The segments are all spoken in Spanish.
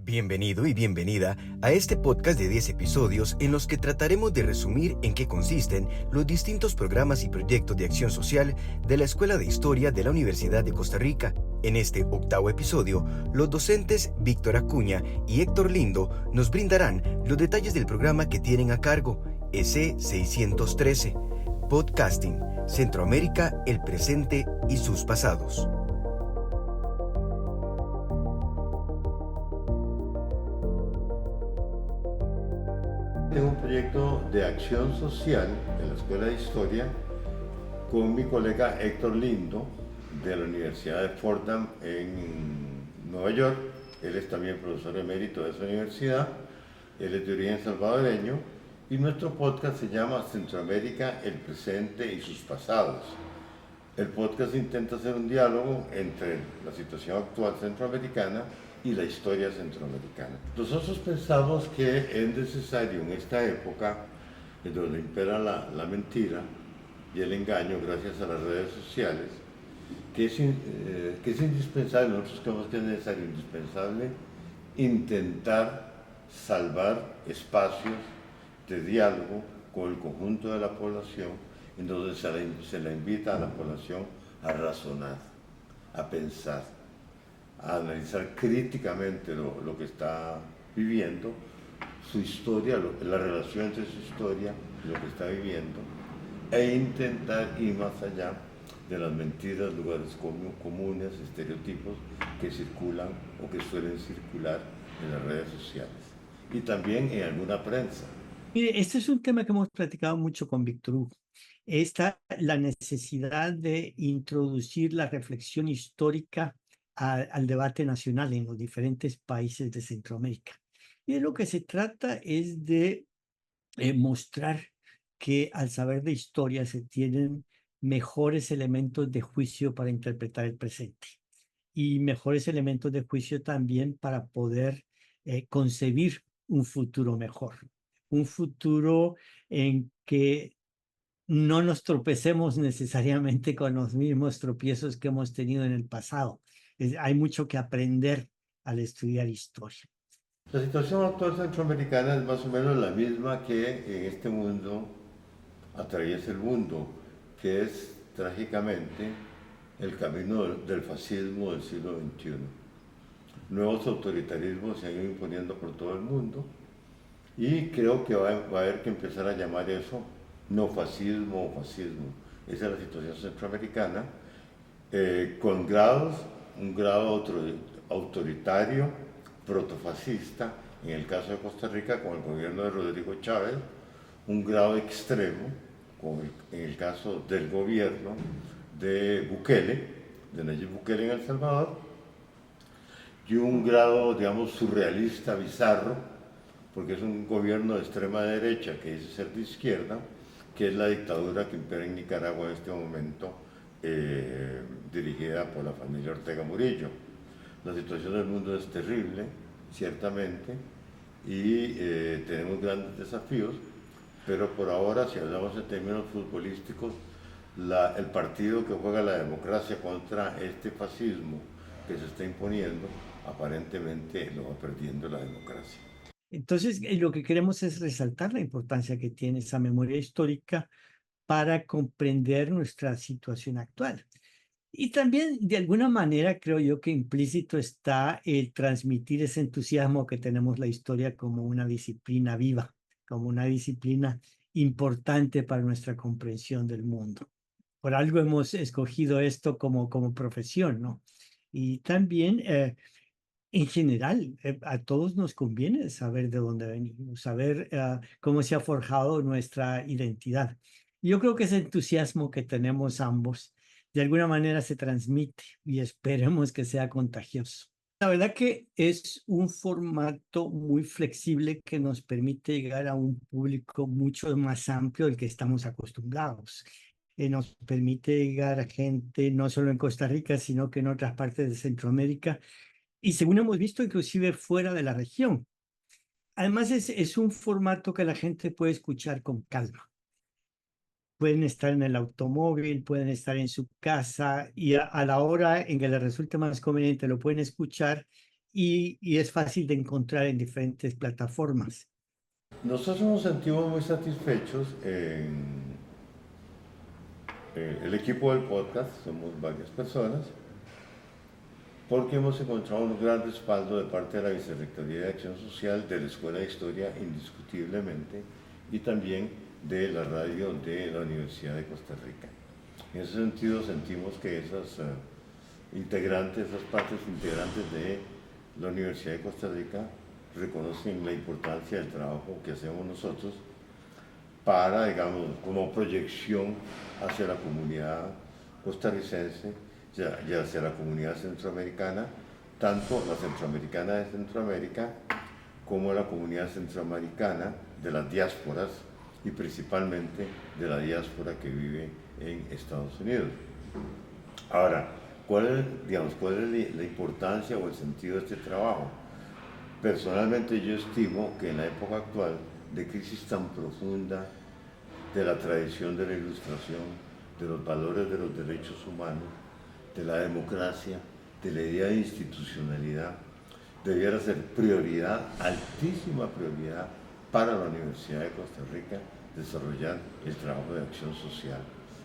Bienvenido y bienvenida a este podcast de 10 episodios en los que trataremos de resumir en qué consisten los distintos programas y proyectos de acción social de la Escuela de Historia de la Universidad de Costa Rica. En este octavo episodio, los docentes Víctor Acuña y Héctor Lindo nos brindarán los detalles del programa que tienen a cargo, EC 613, Podcasting, Centroamérica, el presente y sus pasados. Tengo un proyecto de acción social en la Escuela de Historia con mi colega Héctor Lindo de la Universidad de Fordham en Nueva York. Él es también profesor emérito de esa universidad, él es de origen salvadoreño y nuestro podcast se llama Centroamérica, el presente y sus pasados. El podcast intenta hacer un diálogo entre la situación actual centroamericana y la historia centroamericana. Nosotros pensamos que es necesario en esta época, en donde impera la mentira y el engaño gracias a las redes sociales, que es indispensable, nosotros creemos que es necesario, indispensable, intentar salvar espacios de diálogo con el conjunto de la población, en donde se la invita a la población a razonar, a pensar, a analizar críticamente lo que está viviendo, su historia, la relación entre su historia y lo que está viviendo, e intentar ir más allá de las mentiras, lugares comunes, estereotipos que circulan o que suelen circular en las redes sociales y también en alguna prensa. Mire, este es un tema que hemos platicado mucho con Víctor Hugo. La necesidad de introducir la reflexión histórica al debate nacional en los diferentes países de Centroamérica. Y de lo que se trata es de mostrar que al saber de historia se tienen mejores elementos de juicio para interpretar el presente y mejores elementos de juicio también para poder concebir un futuro mejor, un futuro en que no nos tropecemos necesariamente con los mismos tropiezos que hemos tenido en el pasado. Hay mucho que aprender al estudiar historia. La situación actual centroamericana es más o menos la misma que en este mundo atraviesa el mundo, que es trágicamente el camino del fascismo del siglo XXI. Nuevos autoritarismos se han ido imponiendo por todo el mundo y creo que va a haber que empezar a llamar eso neofascismo o fascismo. Esa es la situación centroamericana, con grados, un grado autoritario, protofascista, en el caso de Costa Rica con el gobierno de Rodrigo Chávez, un grado extremo, en el caso del gobierno de Bukele, de Nayib Bukele en El Salvador, y un grado, digamos, surrealista, bizarro, porque es un gobierno de extrema derecha que dice ser de izquierda, que es la dictadura que impera en Nicaragua en este momento, dirigida por la familia Ortega Murillo. La situación del mundo es terrible, ciertamente, y tenemos grandes desafíos, pero por ahora, si hablamos en términos futbolísticos, el partido que juega la democracia contra este fascismo que se está imponiendo, aparentemente lo va perdiendo la democracia. Entonces, lo que queremos es resaltar la importancia que tiene esa memoria histórica para comprender nuestra situación actual. Y también, de alguna manera, creo yo que implícito está el transmitir ese entusiasmo que tenemos la historia como una disciplina viva, como una disciplina importante para nuestra comprensión del mundo. Por algo hemos escogido esto como profesión, ¿no? Y también, en general, a todos nos conviene saber de dónde venimos, saber cómo se ha forjado nuestra identidad. Yo creo que ese entusiasmo que tenemos ambos, de alguna manera se transmite y esperemos que sea contagioso. La verdad que es un formato muy flexible que nos permite llegar a un público mucho más amplio del que estamos acostumbrados. Nos permite llegar a gente no solo en Costa Rica, sino que en otras partes de Centroamérica y según hemos visto, inclusive fuera de la región. Además, es un formato que la gente puede escuchar con calma. Pueden estar en el automóvil, pueden estar en su casa y a la hora en que les resulte más conveniente lo pueden escuchar y es fácil de encontrar en diferentes plataformas. Nosotros nos sentimos muy satisfechos en el equipo del podcast, somos varias personas, porque hemos encontrado un gran respaldo de parte de la Vicerrectoría de Acción Social, de la Escuela de Historia indiscutiblemente, y también de la radio de la Universidad de Costa Rica. En ese sentido sentimos que esas partes integrantes de la Universidad de Costa Rica reconocen la importancia del trabajo que hacemos nosotros para, digamos, como proyección hacia la comunidad costarricense y hacia la comunidad centroamericana, tanto la centroamericana de Centroamérica como la comunidad centroamericana de las diásporas y principalmente de la diáspora que vive en Estados Unidos. Ahora, ¿cuál es la importancia o el sentido de este trabajo? Personalmente yo estimo que en la época actual de crisis tan profunda de la tradición de la Ilustración, de los valores de los derechos humanos, de la democracia, de la idea de institucionalidad, debiera ser prioridad, altísima prioridad para la Universidad de Costa Rica desarrollar el trabajo de acción social.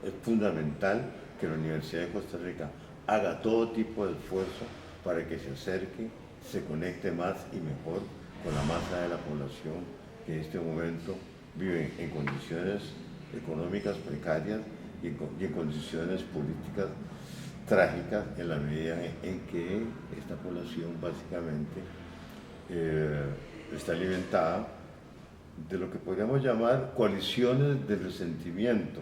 Es fundamental que la Universidad de Costa Rica haga todo tipo de esfuerzo para que se acerque, se conecte más y mejor con la masa de la población que en este momento vive en condiciones económicas precarias y en condiciones políticas trágicas, en la medida en que esta población básicamente está alimentada de lo que podríamos llamar coaliciones de resentimiento.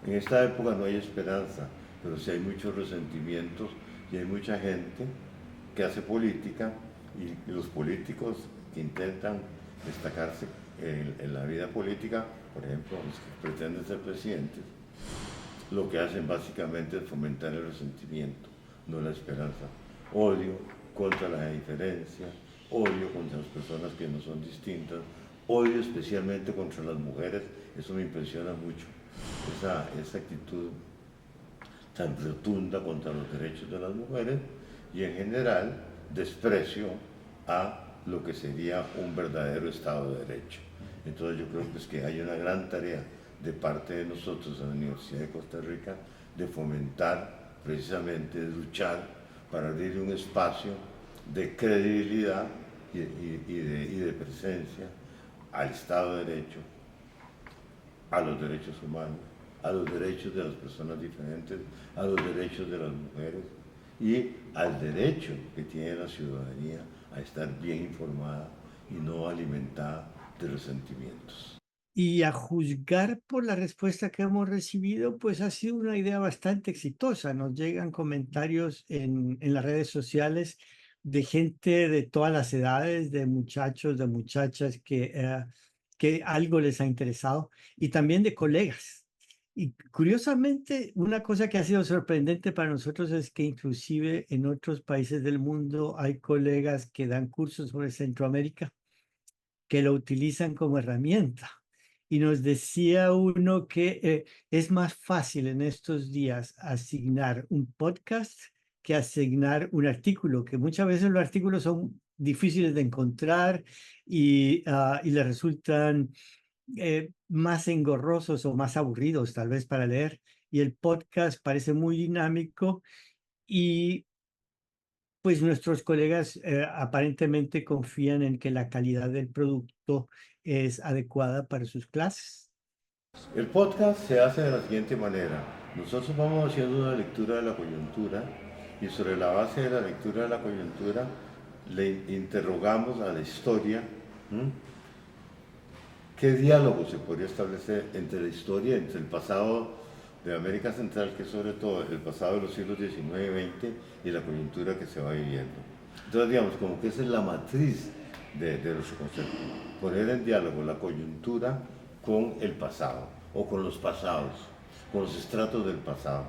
En esta época no hay esperanza, pero sí hay muchos resentimientos y hay mucha gente que hace política y los políticos que intentan destacarse en la vida política, por ejemplo, los que pretenden ser presidentes, lo que hacen básicamente es fomentar el resentimiento, no la esperanza. Odio contra la diferencia, odio contra las personas que no son distintas, odio especialmente contra las mujeres, eso me impresiona mucho, esa actitud tan rotunda contra los derechos de las mujeres y en general desprecio a lo que sería un verdadero Estado de Derecho. Entonces yo creo pues, que hay una gran tarea de parte de nosotros en la Universidad de Costa Rica de fomentar, precisamente de luchar para abrir un espacio de credibilidad y de presencia al Estado de Derecho, a los derechos humanos, a los derechos de las personas diferentes, a los derechos de las mujeres y al derecho que tiene la ciudadanía a estar bien informada y no alimentada de resentimientos. Y a juzgar por la respuesta que hemos recibido, pues ha sido una idea bastante exitosa. Nos llegan comentarios en las redes sociales de gente de todas las edades, de muchachos, de muchachas que algo les ha interesado y también de colegas. Y curiosamente, una cosa que ha sido sorprendente para nosotros es que inclusive en otros países del mundo hay colegas que dan cursos sobre Centroamérica que lo utilizan como herramienta. Y nos decía uno que es más fácil en estos días asignar un podcast que asignar un artículo, que muchas veces los artículos son difíciles de encontrar y le resultan más engorrosos o más aburridos tal vez para leer. Y el podcast parece muy dinámico y pues nuestros colegas aparentemente confían en que la calidad del producto es adecuada para sus clases. El podcast se hace de la siguiente manera. Nosotros vamos haciendo una lectura de la coyuntura y sobre la base de la lectura de la coyuntura le interrogamos a la historia qué diálogo se podría establecer entre la historia, entre el pasado de América Central, que es sobre todo el pasado de los siglos XIX y XX, y la coyuntura que se va viviendo. Entonces, digamos, como que esa es la matriz de nuestro concepto, poner en diálogo la coyuntura con el pasado, o con los pasados, con los estratos del pasado.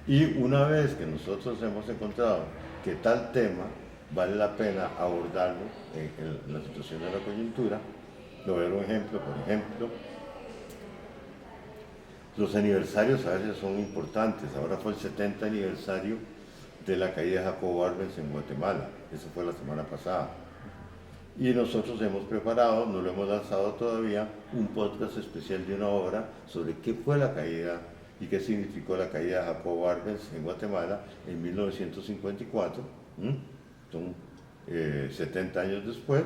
Y una vez que nosotros hemos encontrado que tal tema vale la pena abordarlo en la situación de la coyuntura, le voy a dar un ejemplo, por ejemplo, los aniversarios a veces son importantes. Ahora fue el 70 aniversario de la caída de Jacobo Arbenz en Guatemala. eso fue la semana pasada. Y nosotros hemos preparado, no lo hemos lanzado todavía, un podcast especial de una hora sobre qué fue la caída y qué significó la caída de Jacobo Arbenz en Guatemala en 1954. Son 70 años después,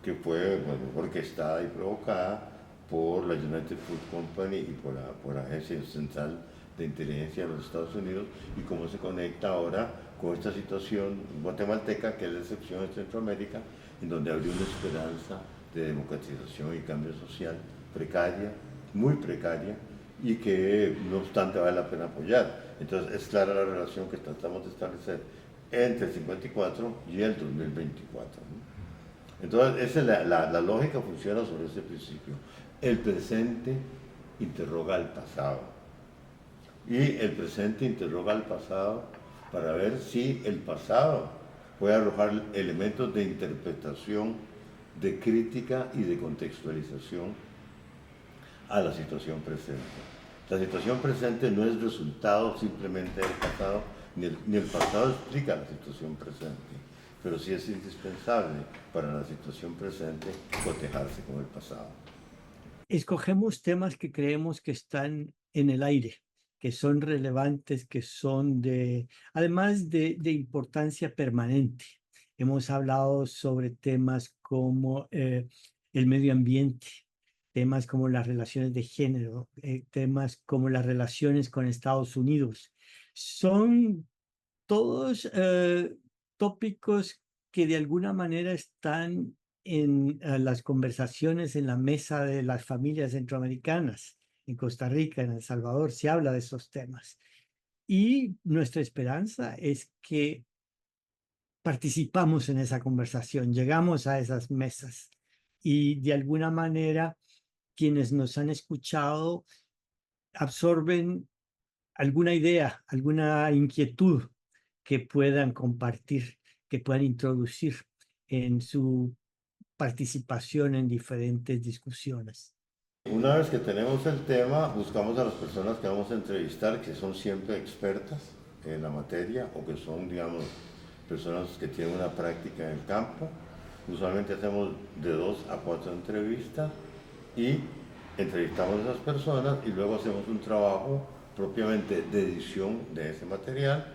que fue orquestada y provocada por la United Fruit Company y por la Agencia Central de Inteligencia de los Estados Unidos, y cómo se conecta ahora con esta situación guatemalteca, que es la excepción en Centroamérica, en donde habría una esperanza de democratización y cambio social precaria, muy precaria, y que no obstante vale la pena apoyar. Entonces es clara la relación que tratamos de establecer entre el 54 y el 2024. Entonces la lógica funciona sobre ese principio. El presente interroga al pasado, y el presente interroga al pasado para ver si el pasado puede arrojar elementos de interpretación, de crítica y de contextualización a la situación presente. La situación presente no es resultado simplemente del pasado, ni el pasado explica la situación presente, pero sí es indispensable para la situación presente cotejarse con el pasado. Escogemos temas que creemos que están en el aire, que son relevantes, que son además de importancia permanente. Hemos hablado sobre temas como el medio ambiente, temas como las relaciones de género, temas como las relaciones con Estados Unidos. Son todos tópicos que de alguna manera están en las conversaciones en la mesa de las familias centroamericanas. En Costa Rica, en El Salvador, se habla de esos temas. Y nuestra esperanza es que participamos en esa conversación, llegamos a esas mesas y de alguna manera quienes nos han escuchado absorben alguna idea, alguna inquietud que puedan compartir, que puedan introducir en su participación en diferentes discusiones. Una vez que tenemos el tema, buscamos a las personas que vamos a entrevistar, que son siempre expertas en la materia o que son, digamos, personas que tienen una práctica en el campo. Usualmente hacemos de 2 a 4 entrevistas y entrevistamos a esas personas y luego hacemos un trabajo propiamente de edición de ese material.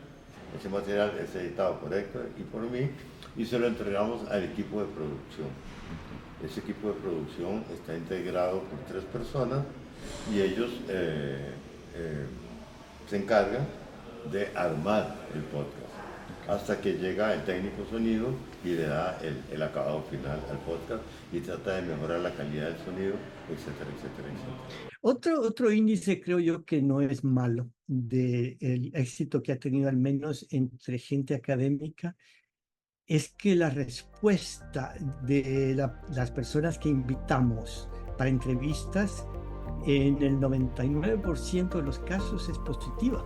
Ese material es editado por Héctor y por mí y se lo entregamos al equipo de producción. Ese equipo de producción está integrado por 3 personas y ellos se encargan de armar el podcast hasta que llega el técnico sonido y le da el acabado final al podcast y trata de mejorar la calidad del sonido, etcétera, etcétera, etcétera. Otro índice, creo yo, que no es malo del éxito que ha tenido, al menos entre gente académica, es que la respuesta de las personas que invitamos para entrevistas, en el 99% de los casos es positiva.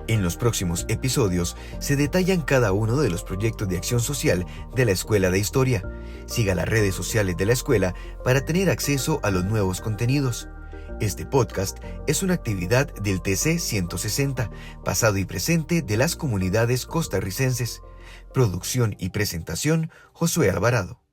En los próximos episodios se detallan cada uno de los proyectos de acción social de la Escuela de Historia. Siga las redes sociales de la escuela para tener acceso a los nuevos contenidos. Este podcast es una actividad del TC 160, pasado y presente de las comunidades costarricenses. Producción y presentación, Josué Alvarado.